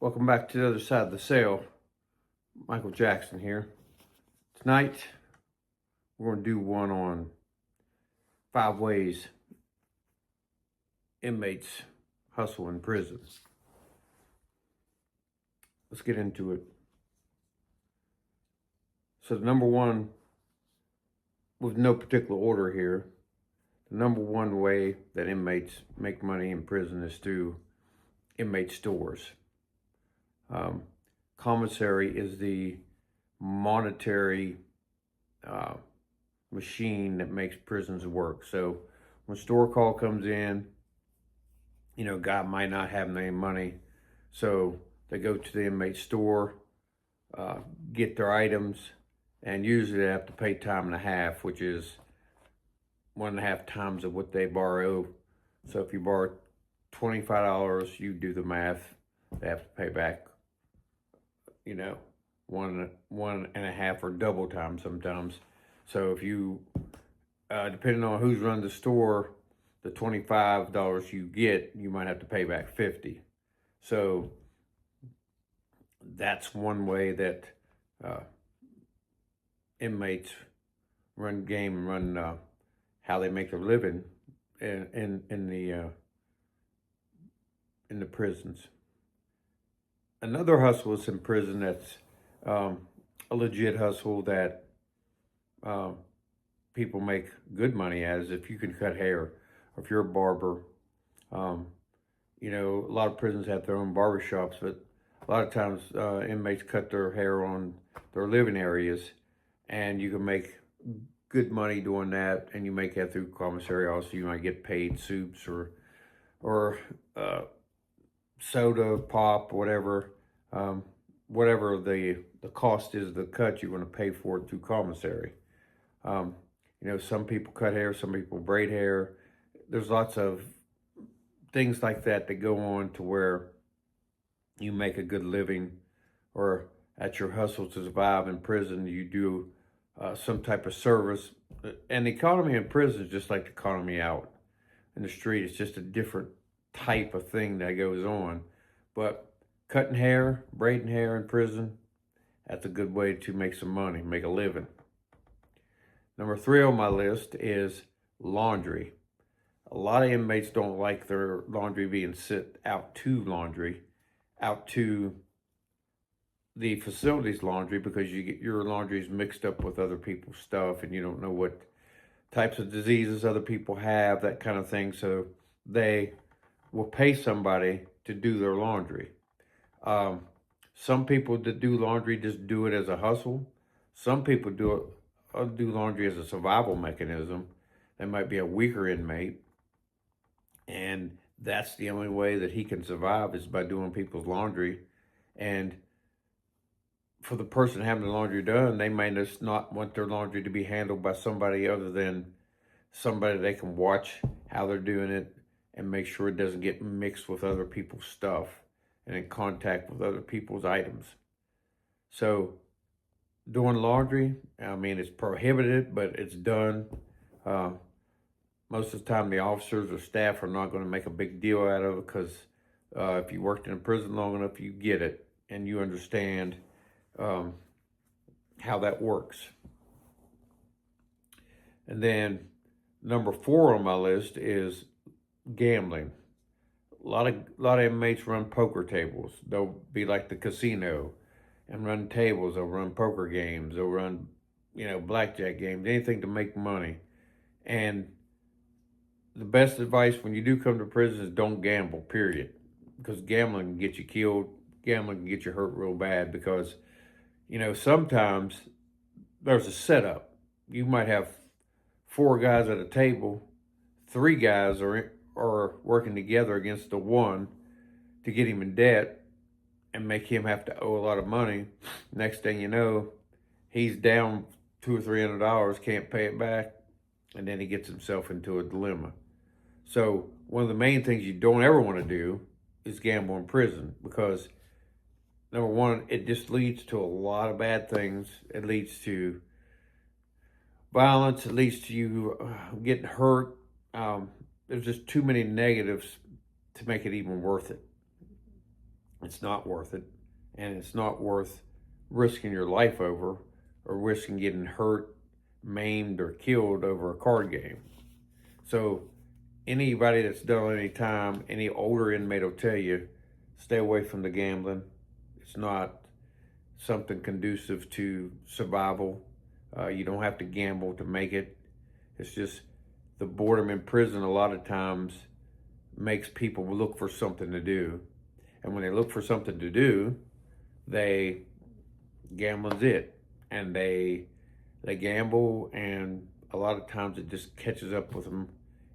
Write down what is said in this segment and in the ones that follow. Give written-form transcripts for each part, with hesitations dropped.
Welcome back to the other side of the cell. Michael Jackson here. Tonight, we're going to do one on 5 ways inmates hustle in prison. Let's get into it. So the number one, with no particular order here, the number one way that inmates make money in prison is through inmate stores. Commissary is the monetary machine that makes prisons work. So when store call comes in, guy might not have any money, so they go to the inmate store, get their items, and usually they have to pay time and a half, which is 1.5 times of what they borrow. So if you borrow $25, you do the math, they have to pay back, one and a half or double time sometimes. So if you, depending on who's running the store, the $25 you get, you might have to pay back 50. So that's one way that inmates run game and run how they make their living in the prisons. Another hustle is in prison that's a legit hustle that people make good money as if you can cut hair, or if you're a barber. A lot of prisons have their own barber shops, but a lot of times inmates cut their hair on their living areas, and you can make good money doing that, and you make that through commissary. Also, you might get paid soups or soda, pop, whatever. Whatever the cost is of the cut, you're going to pay for it through commissary. Some people cut hair, some people braid hair. There's lots of things like that go on to where you make a good living, or at your hustle to survive in prison, you do some type of service. And the economy in prison is just like the economy out in the street. It's just a different type of thing that goes on. But cutting hair, braiding hair in prison, that's a good way to make some money, make a living. Number 3 on my list is laundry. A lot of inmates don't like their laundry being sent out to the facility's laundry, because you get your laundry's mixed up with other people's stuff, and you don't know what types of diseases other people have, that kind of thing. So they will pay somebody to do their laundry. Some people that do laundry just do it as a hustle. Some people do laundry as a survival mechanism. They might be a weaker inmate, and that's the only way that he can survive, is by doing people's laundry. And for the person having the laundry done, they may just not want their laundry to be handled by somebody other than somebody they can watch how they're doing it and make sure it doesn't get mixed with other people's stuff and in contact with other people's items. So doing laundry, it's prohibited, but it's done. Most of the time, the officers or staff are not going to make a big deal out of it, because if you worked in a prison long enough, you get it and you understand how that works. And then number 4 on my list is gambling. A lot of inmates run poker tables. They'll be like the casino and run tables. They'll run poker games. They'll run, blackjack games, anything to make money. And the best advice when you do come to prison is don't gamble, period. Because gambling can get you killed. Gambling can get you hurt real bad, because, sometimes there's a setup. You might have 4 guys at a table. 3 guys are working together against the one to get him in debt and make him have to owe a lot of money. Next thing you know, he's down $200 or $300, can't pay it back, and then he gets himself into a dilemma. So one of the main things you don't ever want to do is gamble in prison, because number one, it just leads to a lot of bad things. It leads to violence. It leads to you getting hurt. There's just too many negatives to make it even worth it. It's not worth it. And it's not worth risking your life over, or risking getting hurt, maimed, or killed over a card game. So anybody that's done any time, any older inmate will tell you, stay away from the gambling. It's not something conducive to survival. You don't have to gamble to make it. It's just the boredom in prison a lot of times makes people look for something to do. And when they look for something to do, gambling's it. And they gamble, and a lot of times it just catches up with them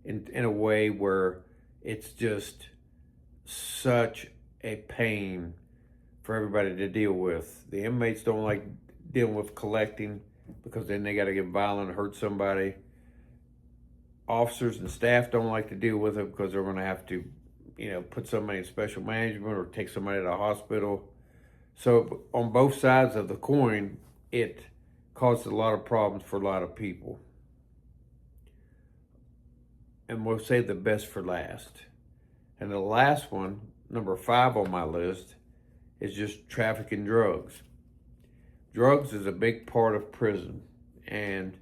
in a way where it's just such a pain for everybody to deal with. The inmates don't like dealing with collecting, because then they got to get violent and hurt somebody. Officers and staff don't like to deal with it, because they're going to have to, put somebody in special management or take somebody to the hospital. So on both sides of the coin, it causes a lot of problems for a lot of people. And we'll save the best for last. And the last one, number 5 on my list, is just trafficking drugs. Drugs is a big part of prison, and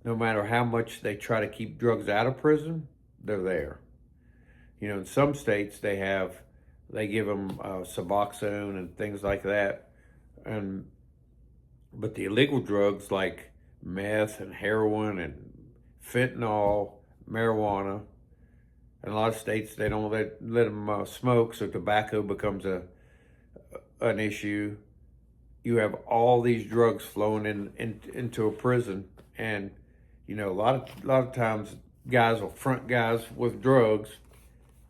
no matter how much they try to keep drugs out of prison, they're there. In some states they give them Suboxone and things like that, but the illegal drugs like meth and heroin and fentanyl, marijuana, in a lot of states they don't let them smoke, so tobacco becomes an issue. You have all these drugs flowing into a prison, and a lot of times guys will front guys with drugs,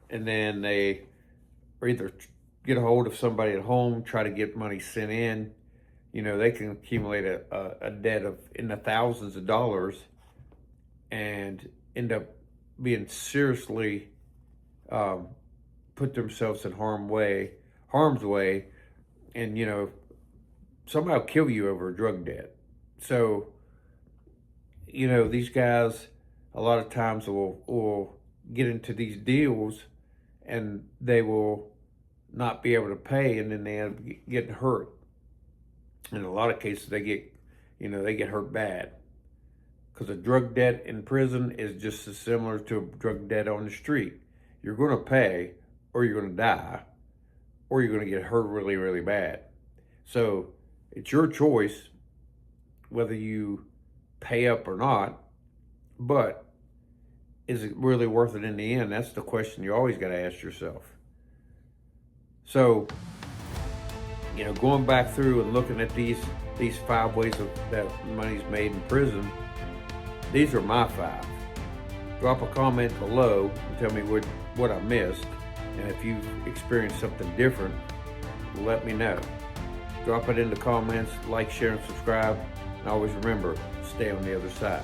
and then they either get a hold of somebody at home, try to get money sent in. They can accumulate a debt in the thousands of dollars, and end up being seriously put themselves in harm's way, and somehow kill you over a drug debt. So these guys a lot of times will get into these deals, and they will not be able to pay, and then they end up getting hurt. In a lot of cases, they get hurt bad, because a drug debt in prison is just as similar to a drug debt on the street. You're going to pay, or you're going to die, or you're going to get hurt really, really bad. So it's your choice whether you pay up or not, but is it really worth it in the end? That's the question you always got to ask yourself. So, going back through and looking at these 5 ways that money's made in prison, these are my 5. Drop a comment below and tell me what I missed, and if you've experienced something different, let me know. Drop it in the comments, like, share, and subscribe, and always remember, stay on the other side.